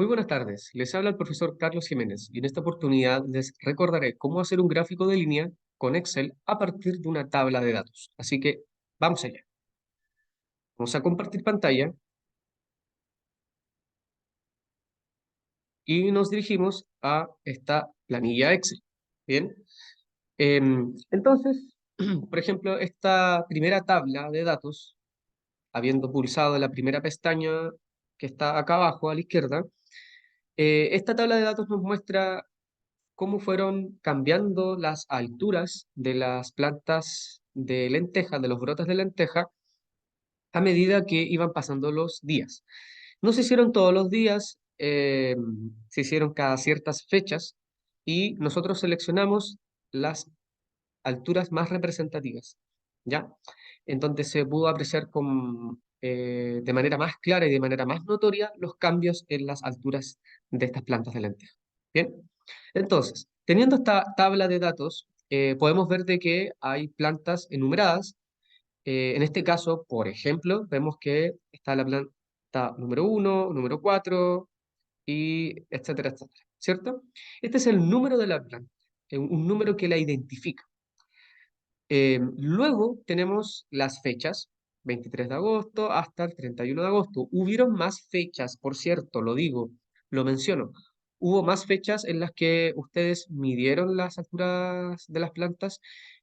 Muy buenas tardes, les habla el profesor Carlos Jiménez y en esta oportunidad les recordaré cómo hacer un gráfico de línea con Excel a partir de una tabla de datos. Así que vamos allá. Vamos a compartir pantalla y nos dirigimos a esta planilla Excel. Bien, entonces, por ejemplo, esta primera tabla de datos, habiendo pulsado la primera pestaña que está acá abajo a la izquierda, esta tabla de datos nos muestra cómo fueron cambiando las alturas de las plantas de lenteja, de los brotes de lenteja, a medida que iban pasando los días. No se hicieron todos los días, se hicieron cada ciertas fechas y nosotros seleccionamos las alturas más representativas, ¿ya? Entonces se pudo apreciar de manera más clara y de manera más notoria los cambios en las alturas de estas plantas de lenteja. Bien, entonces, teniendo esta tabla de datos, podemos ver de que hay plantas enumeradas. En este caso, por ejemplo, vemos que está la planta número uno, número 4 y etcétera, etcétera, ¿cierto? Este es el número de la planta, un número que la identifica. Luego tenemos las fechas, 23 de agosto hasta el 31 de agosto. Hubieron más fechas, por cierto, lo digo, lo menciono. Hubo más fechas en las que ustedes midieron las alturas de las plantas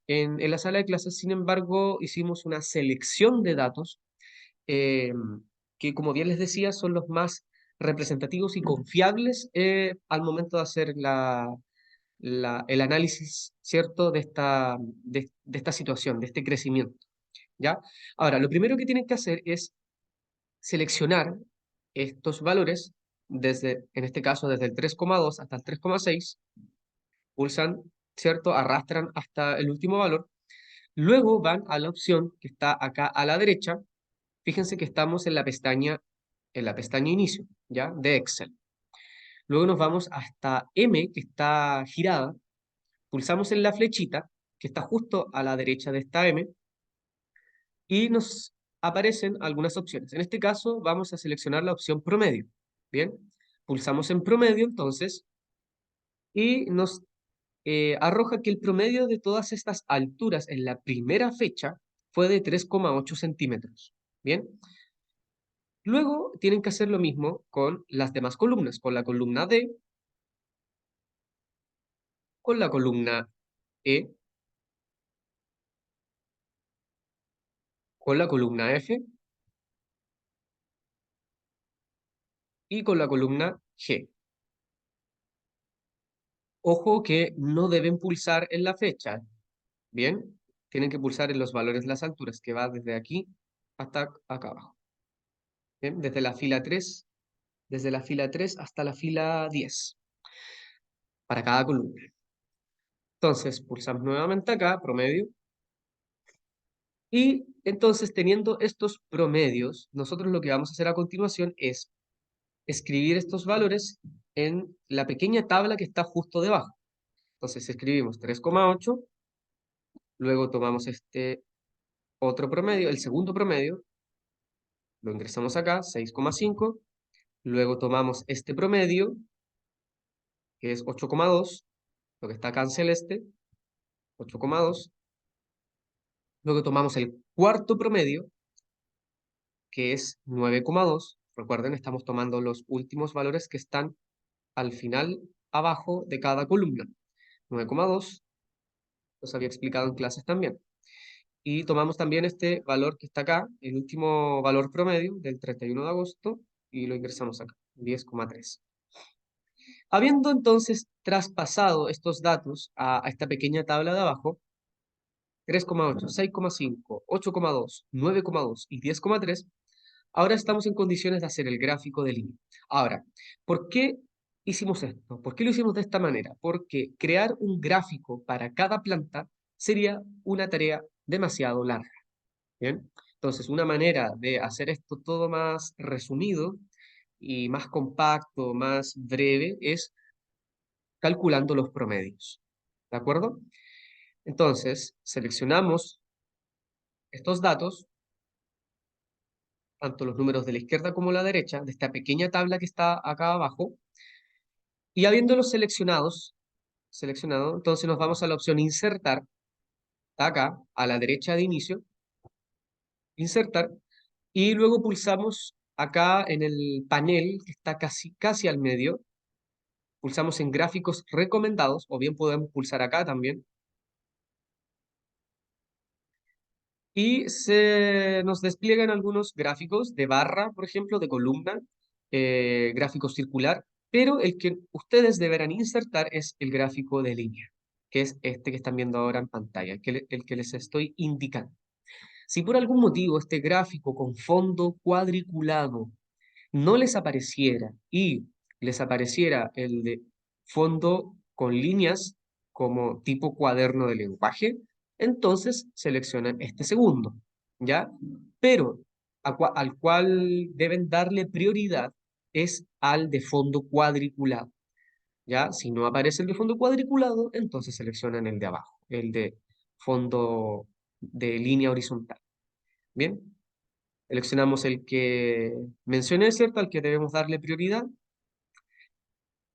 en la sala de clases. Sin embargo, hicimos una selección de datos eh, que, como bien les decía, son los más representativos y confiables al momento de hacer el análisis, ¿cierto?, de esta situación, de este crecimiento, ¿ya? Ahora, lo primero que tienen que hacer es seleccionar estos valores en este caso, desde el 3,2 hasta el 3,6, pulsan, ¿cierto?, arrastran hasta el último valor, luego van a la opción que está acá a la derecha, fíjense que estamos en la pestaña inicio, ¿ya?, de Excel. Luego nos vamos hasta M, que está girada, pulsamos en la flechita que está justo a la derecha de esta M y nos aparecen algunas opciones. En este caso vamos a seleccionar la opción promedio. Bien, pulsamos en promedio entonces y nos arroja que el promedio de todas estas alturas en la primera fecha fue de 3,8 centímetros. Bien, luego tienen que hacer lo mismo con las demás columnas, con la columna D, con la columna E, con la columna F y con la columna G. Ojo que no deben pulsar en la fecha, ¿bien? Tienen que pulsar en los valores de las alturas, que va desde aquí hasta acá abajo. ¿Bien? Desde la fila 3 hasta la fila 10, para cada columna. Entonces, pulsamos nuevamente acá, promedio, y entonces, teniendo estos promedios, nosotros lo que vamos a hacer a continuación es escribir estos valores en la pequeña tabla que está justo debajo. Entonces, escribimos 3,8, luego tomamos este otro promedio, el segundo promedio, lo ingresamos acá, 6,5, luego tomamos este promedio, que es 8,2, lo que está acá en celeste, 8,2, luego tomamos el cuarto promedio, que es 9,2, recuerden, estamos tomando los últimos valores que están al final, abajo de cada columna, 9,2, los había explicado en clases también. Y tomamos también este valor que está acá, el último valor promedio del 31 de agosto, y lo ingresamos acá, 10,3. Habiendo entonces traspasado estos datos a esta pequeña tabla de abajo, 3,8, 6,5, 8,2, 9,2 y 10,3, ahora estamos en condiciones de hacer el gráfico de línea. Ahora, ¿por qué hicimos esto? ¿Por qué lo hicimos de esta manera? Porque crear un gráfico para cada planta sería una tarea demasiado larga. ¿Bien? Entonces, una manera de hacer esto todo más resumido y más compacto, más breve, es calculando los promedios. ¿De acuerdo? Entonces, seleccionamos estos datos tanto los números de la izquierda como la derecha, de esta pequeña tabla que está acá abajo, y habiéndolos seleccionado, entonces nos vamos a la opción insertar, acá, a la derecha de inicio, insertar, y luego pulsamos acá en el panel que está casi al medio, pulsamos en gráficos recomendados, o bien podemos pulsar acá también, y nos despliegan algunos gráficos de barra, por ejemplo, de columna, gráfico circular, pero el que ustedes deberán insertar es el gráfico de línea, que es este que están viendo ahora en pantalla, el que les estoy indicando. Si por algún motivo este gráfico con fondo cuadriculado no les apareciera y les apareciera el de fondo con líneas como tipo cuaderno de lenguaje, entonces seleccionan este segundo, ¿ya? Pero al cual deben darle prioridad es al de fondo cuadriculado, ¿ya? Si no aparece el de fondo cuadriculado, entonces seleccionan el de abajo, el de fondo de línea horizontal. ¿Bien? Seleccionamos el que mencioné, ¿cierto? Al que debemos darle prioridad.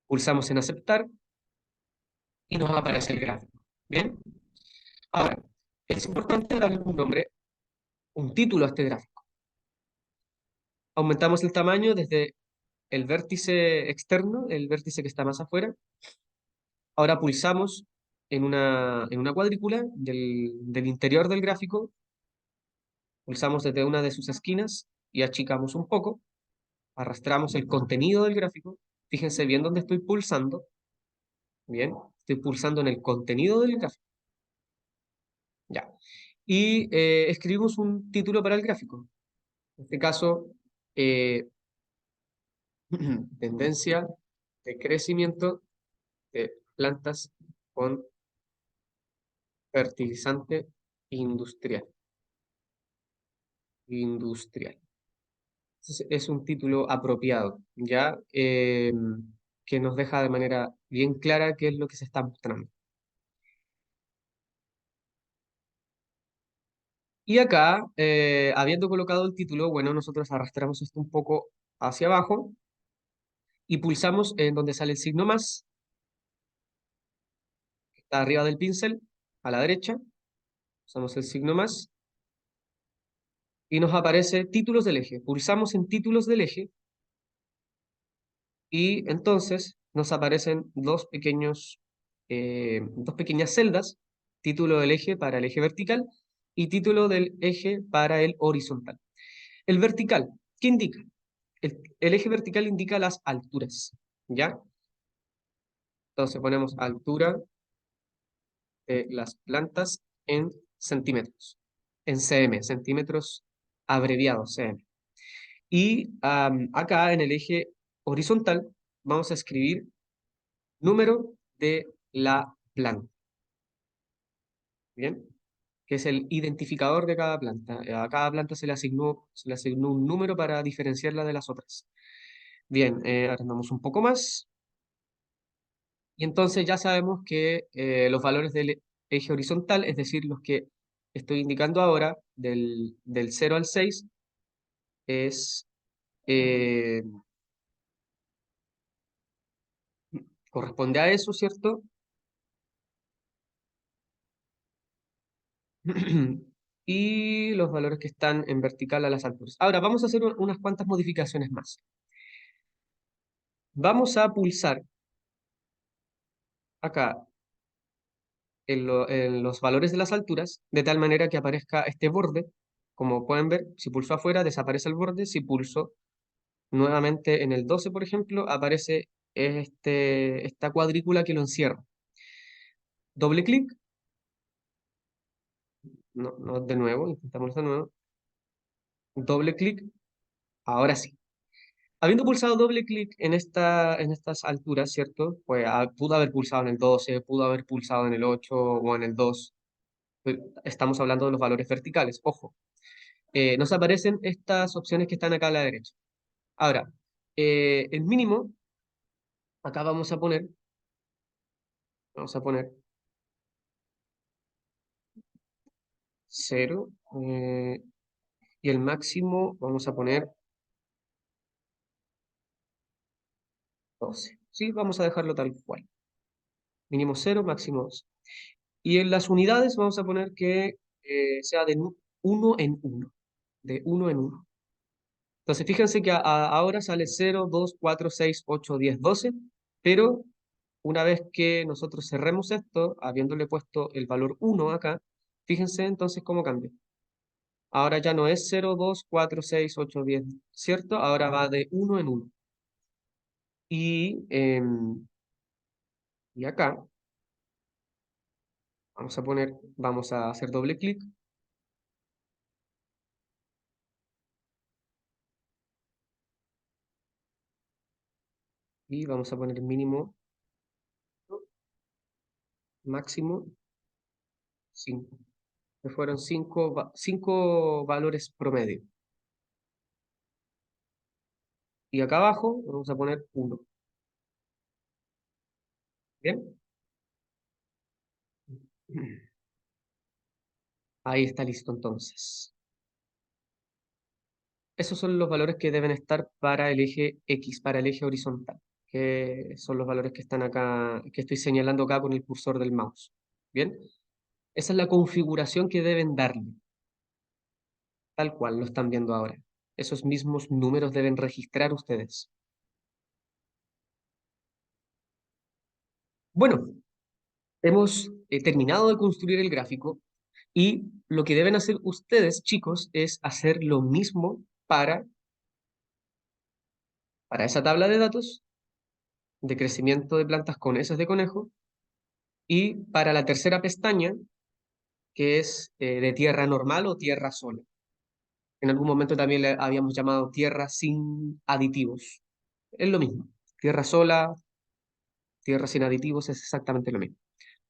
Pulsamos en aceptar y nos aparece el gráfico. ¿Bien? Ahora, es importante darle un nombre, un título a este gráfico. Aumentamos el tamaño desde el vértice externo, el vértice que está más afuera. Ahora pulsamos en una cuadrícula del interior del gráfico, pulsamos desde una de sus esquinas y achicamos un poco, arrastramos el contenido del gráfico. Fíjense bien dónde estoy pulsando. Bien, estoy pulsando en el contenido del gráfico. Ya. Y escribimos un título para el gráfico. En este caso, eh, tendencia de crecimiento de plantas con fertilizante industrial. Industrial. Es un título apropiado, ¿ya? Que nos deja de manera bien clara qué es lo que se está mostrando. Y acá, habiendo colocado el título, bueno, nosotros arrastramos esto un poco hacia abajo y pulsamos en donde sale el signo más, que está arriba del pincel, a la derecha, usamos el signo más, y nos aparece títulos del eje. Pulsamos en títulos del eje, y entonces nos aparecen dos pequeñas celdas, título del eje para el eje vertical, y título del eje para el horizontal. El vertical, ¿qué indica? El eje vertical indica las alturas, ¿ya? Entonces ponemos altura de las plantas en centímetros, en cm, centímetros abreviados, cm. Y acá en el eje horizontal vamos a escribir número de la planta, ¿bien? Que es el identificador de cada planta. A cada planta se le asignó un número para diferenciarla de las otras. Bien, agrandamos un poco más. Y entonces ya sabemos que los valores del eje horizontal, es decir, los que estoy indicando ahora, del 0 al 6, es, eh, corresponde a eso, ¿cierto? Y los valores que están en vertical a las alturas. Ahora, vamos a hacer unas cuantas modificaciones más. Vamos a pulsar acá en los valores de las alturas, de tal manera que aparezca este borde. Como pueden ver, si pulso afuera, desaparece el borde. Si pulso nuevamente en el 12, por ejemplo, aparece esta cuadrícula que lo encierra. Doble clic, no, no de nuevo, intentamos de nuevo. Doble clic, ahora sí. Habiendo pulsado doble clic en estas alturas, ¿cierto? Pues pudo haber pulsado en el 12, pudo haber pulsado en el 8 o en el 2. Pues, estamos hablando de los valores verticales, ojo. Nos aparecen estas opciones que están acá a la derecha. Ahora, el mínimo, acá vamos a poner 0, y el máximo vamos a poner 12. Sí, vamos a dejarlo tal cual. Mínimo 0, máximo 2. Y en las unidades vamos a poner que sea de 1 en 1. De 1 en 1. Entonces, fíjense que ahora sale 0, 2, 4, 6, 8, 10, 12, pero una vez que nosotros cerremos esto, habiéndole puesto el valor 1 acá, fíjense entonces cómo cambia. Ahora ya no es 0, 2, 4, 6, 8, 10, ¿cierto? Ahora va de 1 en 1. Y acá vamos a hacer doble clic y vamos a poner mínimo, máximo 5. Que fueron 5 valores promedio. Y acá abajo vamos a poner 1. ¿Bien? Ahí está listo entonces. Esos son los valores que deben estar para el eje X, para el eje horizontal, que son los valores que están acá, que estoy señalando acá con el cursor del mouse. ¿Bien? Esa es la configuración que deben darle, tal cual lo están viendo ahora. Esos mismos números deben registrar ustedes. Bueno, hemos terminado de construir el gráfico y lo que deben hacer ustedes, chicos, es hacer lo mismo para esa tabla de datos de crecimiento de plantas con heces de conejo y para la tercera pestaña, que es de tierra normal o tierra sola. En algún momento también le habíamos llamado tierra sin aditivos. Es lo mismo. Tierra sola, tierra sin aditivos es exactamente lo mismo.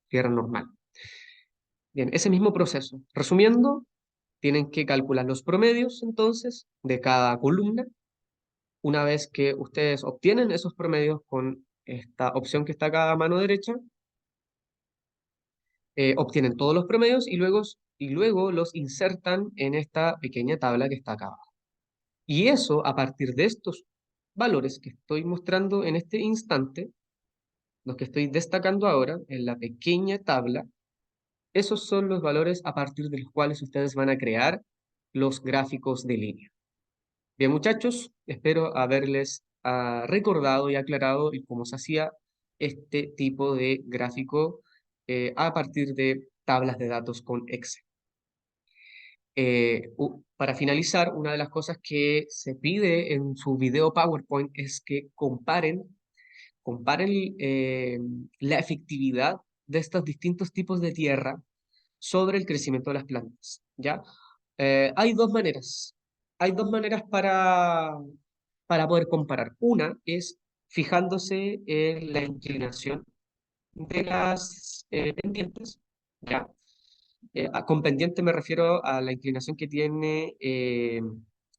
Tierra normal. Bien, ese mismo proceso. Resumiendo, tienen que calcular los promedios entonces de cada columna. Una vez que ustedes obtienen esos promedios con esta opción que está acá a mano derecha, obtienen todos los promedios y luego los insertan en esta pequeña tabla que está acá abajo. Y eso, a partir de estos valores que estoy mostrando en este instante, los que estoy destacando ahora en la pequeña tabla, esos son los valores a partir de los cuales ustedes van a crear los gráficos de línea. Bien, muchachos, espero haberles recordado y aclarado y cómo se hacía este tipo de gráfico a partir de tablas de datos con Excel. Para finalizar, una de las cosas que se pide en su video PowerPoint es que comparen la efectividad de estos distintos tipos de tierra sobre el crecimiento de las plantas, ¿ya? Hay dos maneras. Hay dos maneras para poder comparar. Una es fijándose en la inclinación de las pendientes, ¿ya? Con pendiente me refiero a la inclinación que tiene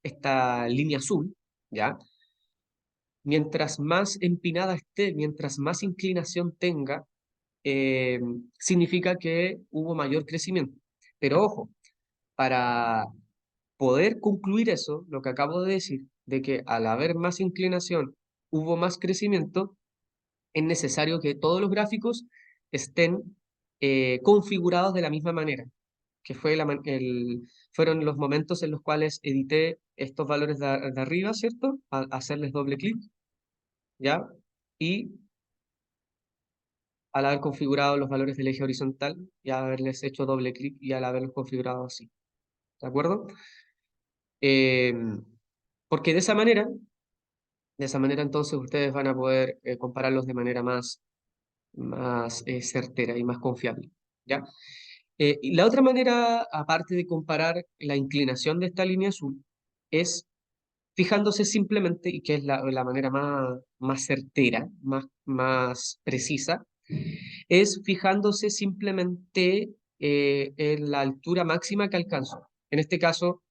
esta línea azul, ¿ya? Mientras más empinada esté, mientras más inclinación tenga, eh, significa que hubo mayor crecimiento. Pero ojo, para poder concluir eso, lo que acabo de decir, de que al haber más inclinación hubo más crecimiento, es necesario que todos los gráficos estén configurados de la misma manera, que fueron los momentos en los cuales edité estos valores de arriba, ¿cierto? Hacerles doble clic, ¿ya? Y al haber configurado los valores del eje horizontal y haberles hecho doble clic y al haberlos configurado así, ¿de acuerdo? Eh, Porque de esa manera entonces ustedes van a poder compararlos de manera más certera y más confiable, ¿ya? Y la otra manera, aparte de comparar la inclinación de esta línea azul, es fijándose simplemente, y que es la manera más certera, más precisa, es fijándose simplemente en la altura máxima que alcanzo. En este caso,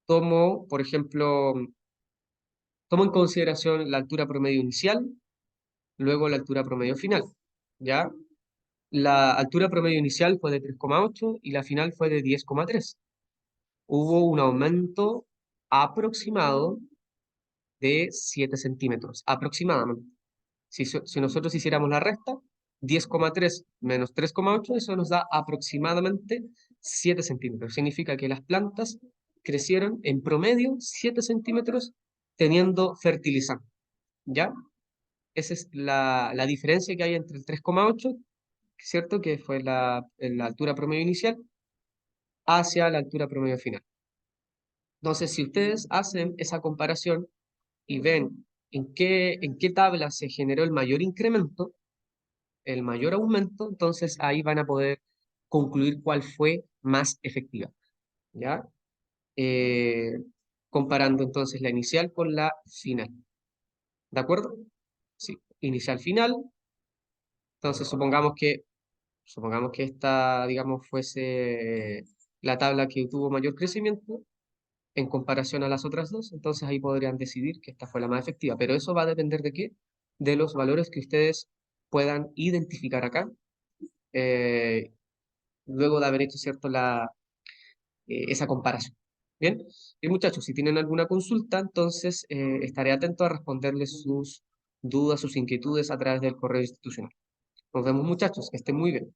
por ejemplo, tomo en consideración la altura promedio inicial, luego la altura promedio final, ¿ya? La altura promedio inicial fue de 3,8 y la final fue de 10,3. hubo un aumento aproximado de 7 centímetros, aproximadamente. Si nosotros hiciéramos la resta, 10,3 menos 3,8, eso nos da aproximadamente 7 centímetros. Significa que las plantas crecieron en promedio 7 centímetros teniendo fertilizante, ¿ya? Esa es la diferencia que hay entre el 3,8, ¿cierto? Que fue la altura promedio inicial, hacia la altura promedio final. Entonces, si ustedes hacen esa comparación y ven en qué tabla se generó el mayor incremento, el mayor aumento, entonces ahí van a poder concluir cuál fue más efectiva, ¿ya? Eh, Comparando entonces la inicial con la final, ¿de acuerdo? Sí, inicial, final. Entonces supongamos que esta, digamos, fuese la tabla que tuvo mayor crecimiento en comparación a las otras dos, entonces ahí podrían decidir que esta fue la más efectiva. Pero eso va a depender de qué, de los valores que ustedes puedan identificar acá, eh, luego de haber hecho, ¿cierto?, esa comparación. Bien, y muchachos, si tienen alguna consulta, entonces estaré atento a responderles sus dudas, sus inquietudes a través del correo institucional. Nos vemos, muchachos, que estén muy bien.